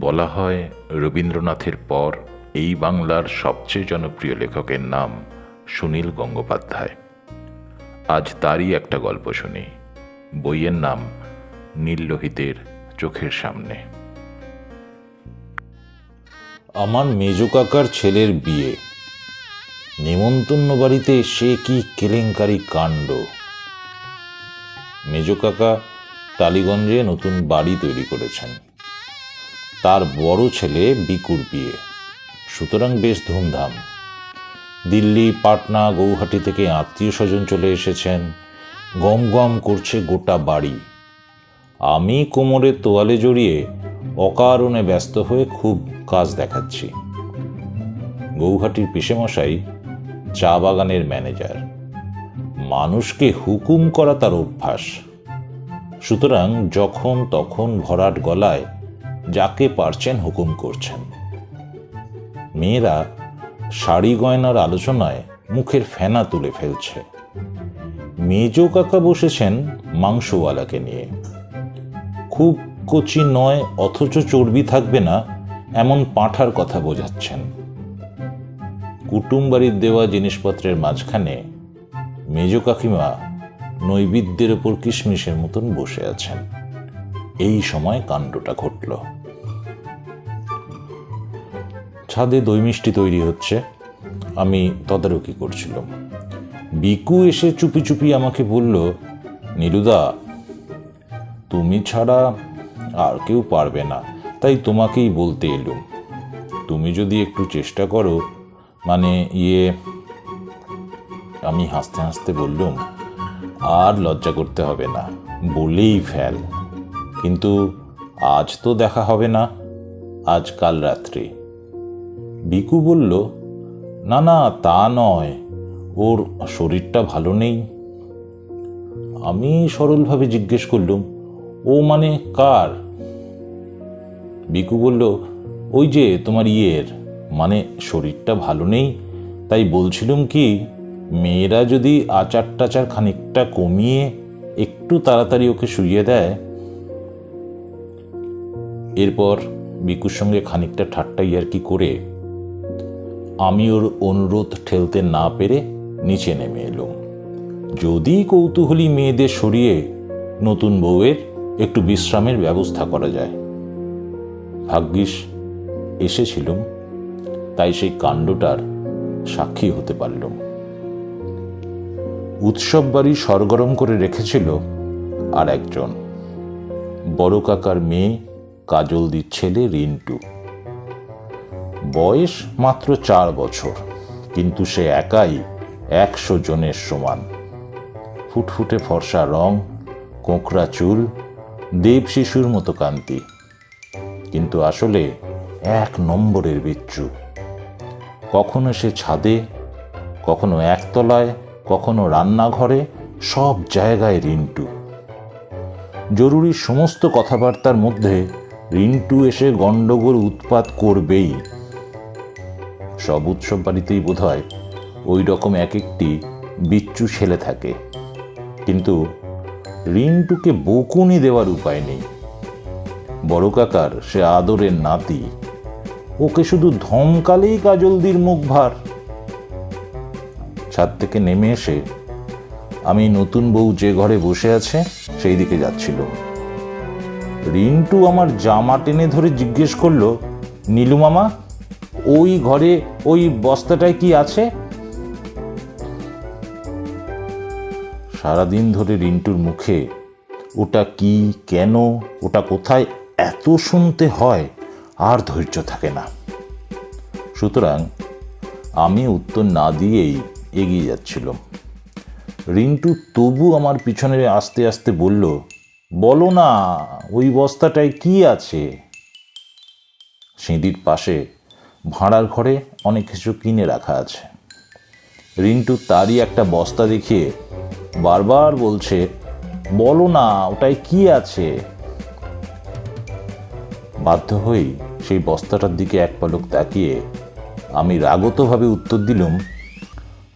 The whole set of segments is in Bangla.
বলা হয় রবীন্দ্রনাথের পর এই বাংলার সবচেয়ে জনপ্রিয় লেখকের নাম সুনীল গঙ্গোপাধ্যায়। আজ তারই একটা গল্প শুনি। বইয়ের নাম নীল লোহিতের চোখের সামনে। আমার মেজো কাকার ছেলের বিয়ে। নেমন্তন্ন বাড়িতে সে কি কেলেঙ্কারি কাণ্ড। মেজো কাকা টালিগঞ্জে নতুন বাড়ি তৈরি করেছেন। তার বড় ছেলে বিকুর বিয়ে, সুতরাং বেশ ধুমধাম। দিল্লি, পাটনা, গৌহাটি থেকে আত্মীয় স্বজন চলে এসেছেন। গম গম করছে গোটা বাড়ি। আমি কোমরে তোয়ালে জড়িয়ে অকারণে ব্যস্ত হয়ে খুব কাজ দেখাচ্ছি। গৌহাটির পিসেমশাই চা বাগানের ম্যানেজার। মানুষকে হুকুম করা তার অভ্যাস। সুতরাং যখন তখন ভরাট গলায় যাকে পারছেন হুকুম করছেন। মেয়েরা শাড়ি গয়নার আলোচনায় মুখের ফেনা তুলে ফেলছে। মেজো কাকা বসেছেন মাংসওয়ালাকে নিয়ে। খুব কচি নয়, অথচ চর্বি থাকবে না এমন পাঁঠার কথা বোঝাচ্ছেন। কুটুম বাড়ির দেওয়া জিনিসপত্রের মাঝখানে মেজো কাকিমা নৈবেদ্যের ওপর কিশমিশের মতন বসে আছেন। এই সময় কাণ্ডটা ঘটল। ছাদে দই মিষ্টি তৈরি হচ্ছে, আমি তদারকি করছিলাম। বিকু এসে চুপি চুপি আমাকে বলল, নীলুদা, তুমি ছাড়া আর কেউ পারবে না, তাই তোমাকেই বলতে এলুম। তুমি যদি একটু চেষ্টা করো, আমি হাসতে হাসতে বললুম, আর লজ্জা করতে হবে না, বলেই ফেল। কিন্তু আজ তো দেখা হবে না, আজ কাল রাত্রে। বিকু বলল, না না, তা নয়, ওর শরীরটা ভালো নেই। আমি সরলভাবে জিজ্ঞেস করলুম, ও মানে কার? বিকু বলল, ওই যে তোমার মানে শরীরটা ভালো নেই, তাই বলছিলুম কি, মেয়েরা যদি আচার টাচার খানিকটা কমিয়ে একটু তাড়াতাড়ি ওকে শুইয়ে দেয়। এরপর বিকুর সঙ্গে খানিকটা ঠাট্টা ইয়ার্কি করে আমি ওর অনুরোধ ঠেলতে না পেরে নিচে নেমে এলুম। যদি কৌতূহলী মেয়েদের সরিয়ে নতুন বউয়ের একটু বিশ্রামের ব্যবস্থা করা যায়। ভাগ্যিস এসেছিলুম, তাই সেই কাণ্ডটার সাক্ষী হতে পারলুম। উৎসব বাড়ি সরগরম করে রেখেছিল আর একজন, বড় কাকার মেয়ে কাজলদির ছেলে রিন্টু। বয়স মাত্র 4 বছর, কিন্তু সে একাই 100 জনের সমান। ফুটফুটে ফর্সা রং, কোঁকড়া চুল, দেব শিশুর মতো কান্তি, কিন্তু আসলে 1 নম্বরের বিচ্ছু। কখনো সে ছাদে, কখনো একতলায়, কখনো রান্নাঘরে, সব জায়গায় রিন্টু। জরুরি সমস্ত কথাবার্তার মধ্যে রিন্টু এসে গন্ডগোল উৎপাত করবেই। সব উৎসব বাড়িতেই বোধহয় ওই রকম এক একটি বিচ্ছু ছেলে থাকে, কিন্তু রিন্টুকে বকুনি দেওয়ার উপায় নেই। বড় কাকার সে আদরের নাতি, ওকে শুধু ধমকালেই কাজলদির মুখ ভার। ছাদ থেকে নেমে এসে আমি নতুন বউ যে ঘরে বসে আছে সেই দিকে যাচ্ছিল। রিন্টু আমার জামা টেনে ধরে জিজ্ঞেস করলো, নীলু মামা, ওই ঘরে ওই বস্তাটায় কি আছে? সারাদিন ধরে রিন্টুর মুখে ওটা কি, কেন, ওটা কোথায় এত শুনতে হয়, আর ধৈর্য থাকে না। সুতরাং আমি উত্তর না দিয়েই এগিয়ে যাচ্ছিলাম। রিন্টু তবু আমার পিছনে আস্তে আস্তে বলল, বলো না, ওই বস্তাটায় কি আছে? সিঁড়ির পাশে ভাঁড়ার ঘরে অনেক কিছু কিনে রাখা আছে। রিন্টু তারই একটা বস্তা দেখিয়ে বারবার বলছে, বলো না, ওটায় কি আছে? বাধ্য হয়েই সেই বস্তাটার দিকে এক পলক তাকিয়ে আমি রাগতভাবে উত্তর দিলুম,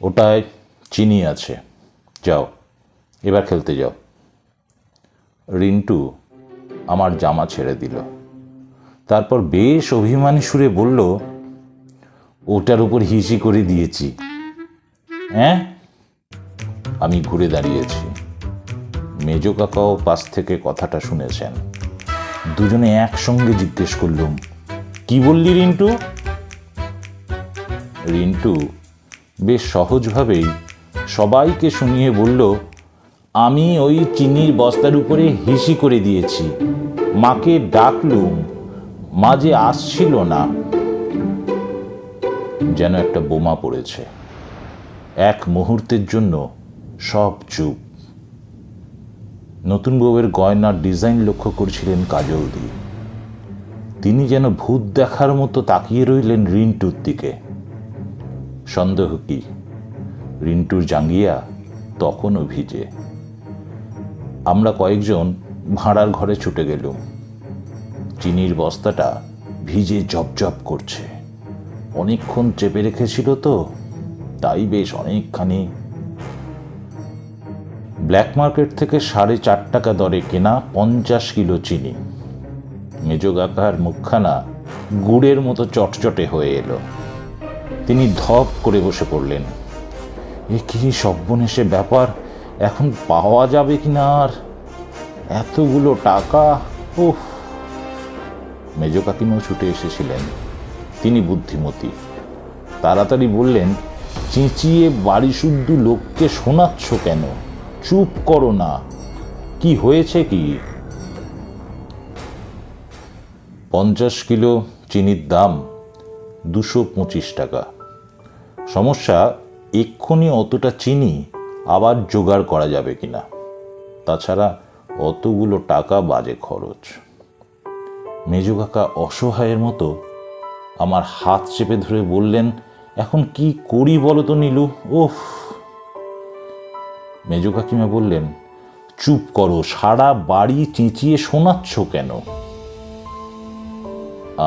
ওটায় চিনি আছে, যাও এবার খেলতে যাও। রিন্টু আমার জামা ছেড়ে দিল। তারপর বেশ অভিমানী সুরে বলল, ওটার উপর হিসি করে দিয়েছি। হ্যাঁ? আমি ঘুরে দাঁড়িয়েছি। মেজ কাকাও পাশ থেকে কথাটা শুনেছেন। দুজনে একসঙ্গে জিজ্ঞেস করলুম, কি বললি রিন্টু? রিন্টু বেশ সহজভাবেই সবাইকে শুনিয়ে বলল, আমি ওই চিনির বস্তার উপরে হিসি করে দিয়েছি। মাকে ডাকলুম, মা যে আসছিল না। যেন একটা বোমা পড়েছে। এক মুহূর্তের জন্য সব চুপ। নতুন বউয়ের গয়নার ডিজাইন লক্ষ্য করছিলেন কাজলদি। তিনি যেন ভূত দেখার মতো তাকিয়ে রইলেন রিন্টুর দিকে। সন্দেহ কি, রিন্টুর জাঙ্গিয়া তখনও ভিজে। আমরা কয়েকজন ভাড়ার ঘরে ছুটে গেলুম। চিনির বস্তাটা ভিজে জপজপ করছে। অনেকক্ষণ চেপে রেখেছিল তো, তাই বেশ অনেকখানি। ব্ল্যাক মার্কেট থেকে 4.5 টাকা দরে কেনা 50 কিলো চিনি। মেজ কাকার মুখখানা গুড়ের মতো চটচটে হয়ে এলো। তিনি ধপ করে বসে পড়লেন। এ কি সর্বনেশে ব্যাপার, এখন পাওয়া যাবে কিনা? আর এতগুলো টাকা! উফ! মেজ কাকিমাও ছুটে এসেছিলেন। তিনি বুদ্ধিমতী। তাড়াতাড়ি বললেন, চেঁচিয়ে বাড়ি শুদ্ধ লোককে শোনাচ্ছ কেন? চুপ করো না। কি হয়েছে কি? 50 কিলো চিনির দাম 225 টাকা। সমস্যা, এক্ষুনি অতটা চিনি আবার জোগাড় করা যাবে কিনা। তাছাড়া অতগুলো টাকা বাজে খরচ। মেজ কাকা অসহায়ের মতো আমার হাত চেপে ধরে বললেন, এখন কি করি বলো তো নীলু? ওফ! মেজ কাকিমা বললেন, চুপ করো, সারা বাড়ি চেঁচিয়ে শোনাচ্ছ কেন?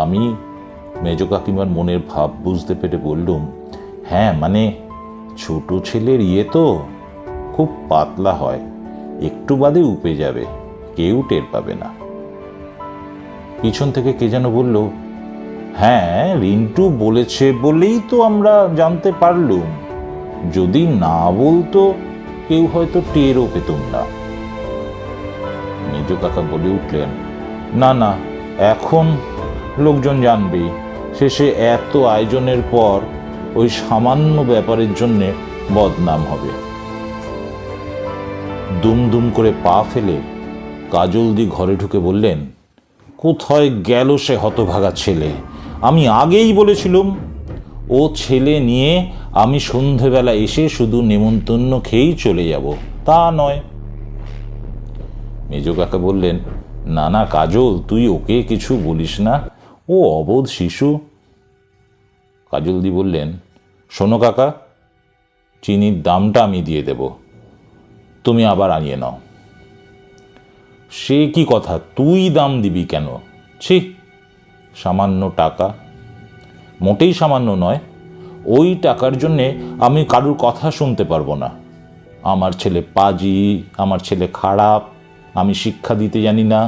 আমি মেজ কাকিমার মনের ভাব বুঝতে পেরে বললুম, হ্যাঁ, মানে ছোট ছেলের তো খুব পাতলা হয়, একটু বাদে উপে যাবে, কেউ টের পাবে না। পিছন থেকে কে যেন বলল, হ্যাঁ, রিন্টু বলেছে বলেই তো আমরা জানতে পারলুম, যদি না বলতো কেউ হয়তো টেরও পেতুম না। মেজ কাকা বলে উঠলেন, না না, এখন লোকজন জানবেই। শেষে এত আয়োজনের পর ওই সামান্য ব্যাপারের জন্যে বদনাম হবে। দুম করে পা ফেলে কাজলদি ঘরে ঢুকে বললেন, কোথায় গেল সে হতভাগা ছেলে? আমি আগেই বলেছিলুম, ও ছেলে নিয়ে আমি সন্ধেবেলা এসে শুধু নেমন্তন্ন খেয়েই চলে যাব, তা নয়। মেজ কাকা বললেন, না না কাজল, তুই ওকে কিছু বলিস না, ও অবোধ শিশু। কাজলদি বললেন, শোনো কাকা, চিনির দামটা আমি দিয়ে দেব, তুমি আবার আনিয়ে নাও। সে কি কথা, তুই দাম দিবি কেন? ছি, সামান্য টাকা। মোটেই সামান্য নয়। ওই টাকার জন্যে আমি কারুর কথা শুনতে পারবো না। আমার ছেলে পাজি, আমার ছেলে খারাপ, আমি শিক্ষা দিতে জানি না।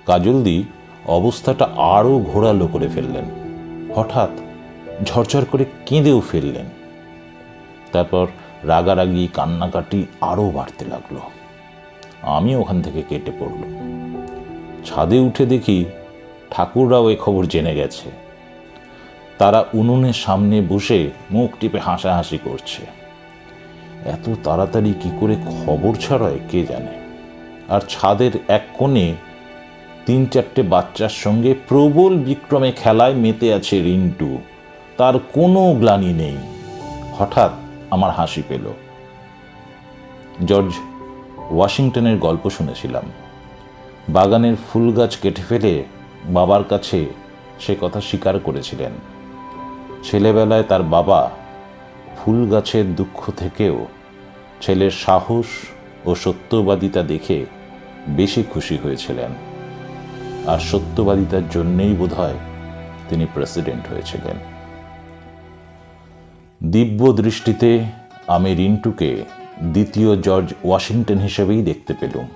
কাজলদি অবস্থাটা আরও ঘোরালো করে ফেললেন। হঠাৎ ঝরঝর করে কেঁদেও ফেললেন। তারপর রাগারাগি কান্নাকাটি আরও বাড়তে লাগলো। আমি ওখান থেকে কেটে পড়ল। ছাদে উঠে দেখি ঠাকুররাও এ খবর জেনে গেছে। তারা উনুনের সামনে বসে মুখ টিপে হাসাহাসি করছে। এত তাড়াতাড়ি কি করে খবর ছড়ায় কে জানে। আর ছাদের এক কোণে 3-4টে বাচ্চার সঙ্গে প্রবল বিক্রমে খেলায় মেতে আছে রিন্টু। তার কোনো গ্লানি নেই। হঠাৎ আমার হাসি পেল। জর্জ ওয়াশিংটনের গল্প শুনেছিলাম। বাগানের ফুল গাছ কেটে ফেলে বাবার কাছে সে কথা স্বীকার করেছিলেন। ছেলেবেলায় তার বাবা ফুল গাছের দুঃখ থেকেও ছেলের সাহস ও সত্যবাদিতা দেখে বেশি খুশি হয়েছিলেন। আর সত্যবাদিতার জন্যেই বোধহয় তিনি প্রেসিডেন্ট হয়েছিলেন। দিব্য দৃষ্টিতে আমি রিন্টুকে দ্বিতীয় জর্জ ওয়াশিংটন হিসেবেই দেখতে পেলুম।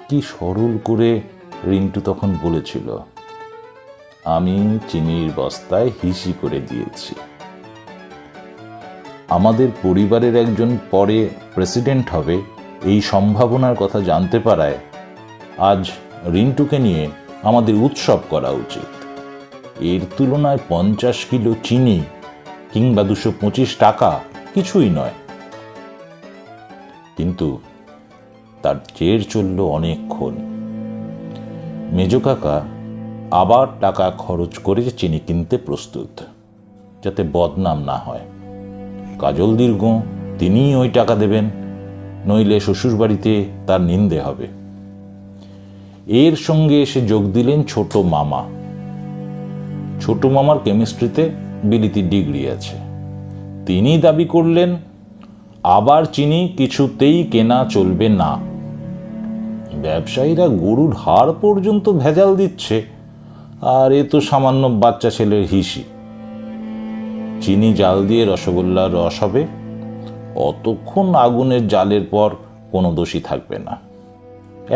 কি সরল করে রিন্টু তখন বলেছিল, আমি চিনির বস্তায় হিসি করে দিয়েছি। আমাদের পরিবারের একজন পরে প্রেসিডেন্ট হবে এই সম্ভাবনার কথা জানতে পারায় আজ রিন্টুকে নিয়ে আমাদের উৎসব করা উচিত। এর তুলনায় 50 কিলো চিনি কিংবা 225 টাকা কিছুই নয়। কিন্তু তার জের চলল অনেকক্ষণ। মেজ কাকা আবার টাকা খরচ করে চিনি কিনতে প্রস্তুত, যাতে বদনাম না হয়। কাজল দীর্ঘ তিনিই ওই টাকা দেবেন, নইলে শ্বশুরবাড়িতে তার নিন্দে হবে। এর সঙ্গে এসে যোগ দিলেন ছোট মামা। ছোট মামার কেমিস্ট্রিতে বিলিতি ডিগ্রি আছে। তিনি দাবি করলেন আবার চিনি কিছুতেই কেনা চলবে না। ব্যবসায়ীরা গরুর হাড় পর্যন্ত ভেজাল দিচ্ছে, আর এ তো সামান্য বাচ্চা ছেলের হিসি। চিনি জাল দিয়ে রসগোল্লার রস হবে, অতক্ষণ আগুনের জালের পর কোনো দোষী থাকবে না।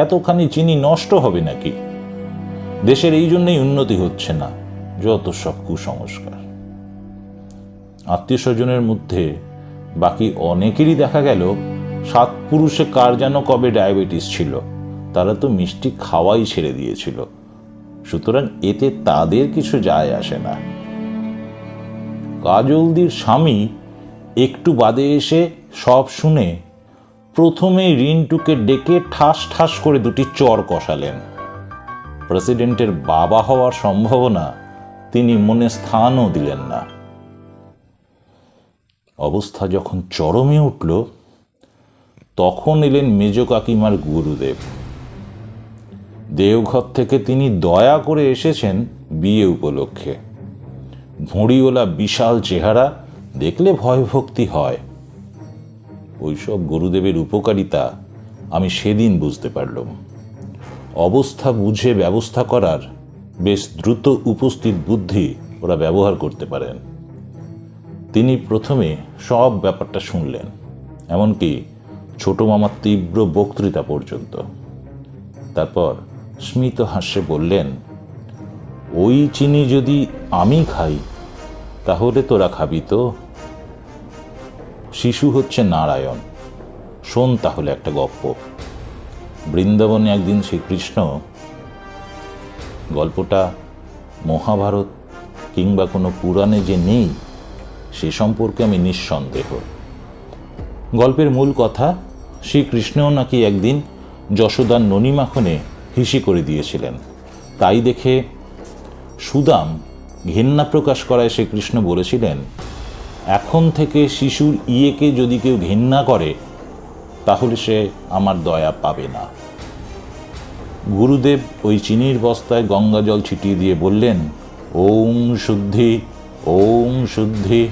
এতখানি চিনি নষ্ট হবে নাকি? দেশের এই জন্যই উন্নতি হচ্ছে না, যত সব কুসংস্কার। আত্মীয় স্বজনের মধ্যে বাকি অনেকেরই দেখা গেল 7 পুরুষে কার যেন কবে ডায়াবেটিস ছিল, তারা তো মিষ্টি খাওয়াই ছেড়ে দিয়েছিল। সুতরাং এতে তাদের কিছু যায় আসে না। কাজলদির স্বামী একটু বাদে এসে সব শুনে প্রথমে রিন্টুকে ডেকে ঠাস ঠাস করে 2টি চর কষালেন। প্রেসিডেন্টের বাবা হওয়ার সম্ভাবনা তিনি মনে স্থানও দিলেন না। অবস্থা যখন চরমে উঠল, তখন এলেন মেজ কাকিমার গুরুদেব। দেওঘর থেকে তিনি দয়া করে এসেছেন বিয়ে উপলক্ষে। ভুঁড়িওয়ালা বিশাল চেহারা, দেখলে ভয় ভক্তি হয়। ওইসব গুরুদেবের উপকারিতা আমি সেদিন বুঝতে পারলাম। অবস্থা বুঝে ব্যবস্থা করার বেশ দ্রুত উপস্থিত বুদ্ধি ওরা ব্যবহার করতে পারেন। তিনি প্রথমে সব ব্যাপারটা শুনলেন, এমনকি ছোট মামার তীব্র বক্তৃতা পর্যন্ত। তারপর স্মিত হাস্যে বললেন, ওই চিনি যদি আমি খাই তাহলে তোরা খাবি তো? শিশু হচ্ছে নারায়ণ। শোন তাহলে একটা গল্প। বৃন্দাবনে একদিন শ্রীকৃষ্ণ, গল্পটা মহাভারত কিংবা কোনো পুরাণে যে নেই সে সম্পর্কে আমি নিঃসন্দেহ। গল্পের মূল কথা, শ্রীকৃষ্ণও নাকি একদিন যশোদার ননী মাখনে হিসি করে দিয়েছিলেন। তাই দেখে সুদাম ঘেন্না প্রকাশ করায় শ্রীকৃষ্ণ বলেছিলেন, এখন থেকে শিশুর ইয়েকে যদি কেউ ঘেন্না করে তাহলে সে আমার দয়া পাবে না। গুরুদেব ওই চিনির বস্তায় গঙ্গা জল ছিটিয়ে দিয়ে বললেন, ওম শুদ্ধি, ওম শুদ্ধি।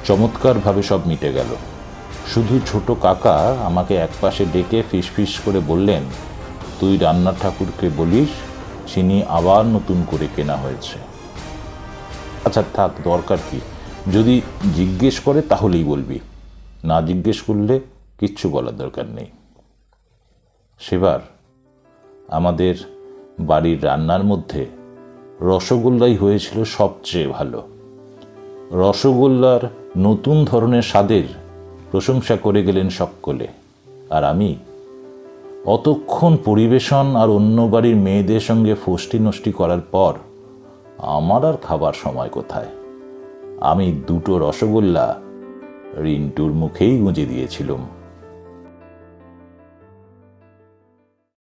চমৎকারভাবে সব মিটে গেল। শুধু ছোট কাকা আমাকে একপাশে ডেকে ফিসফিস করে বললেন, তুই রান্নার ঠাকুরকে বলিস চিনি আবার নতুন করে কেনা হয়েছে। আচ্ছা থাক, দরকার কি? যদি জিজ্ঞেস করে তাহলেই বলবি, না জিজ্ঞেস করলে কিচ্ছু বলার দরকার নেই। সেবার আমাদের বাড়ির রান্নার মধ্যে রসগোল্লাই হয়েছিল সবচেয়ে ভালো। রসগোল্লার নতুন ধরনের স্বাদের প্রশংসা করে গেলেন সকলে, আর আমি অতক্ষণ পরিবেশন আর অন্য বাড়ির মেয়েদের সঙ্গে ফষ্টি নষ্টি করার পর আমার আর খাবার সময় কোথায়? আমি 2টো রসগোল্লা রিন্টুর মুখেই গুঁজে দিয়েছিলাম।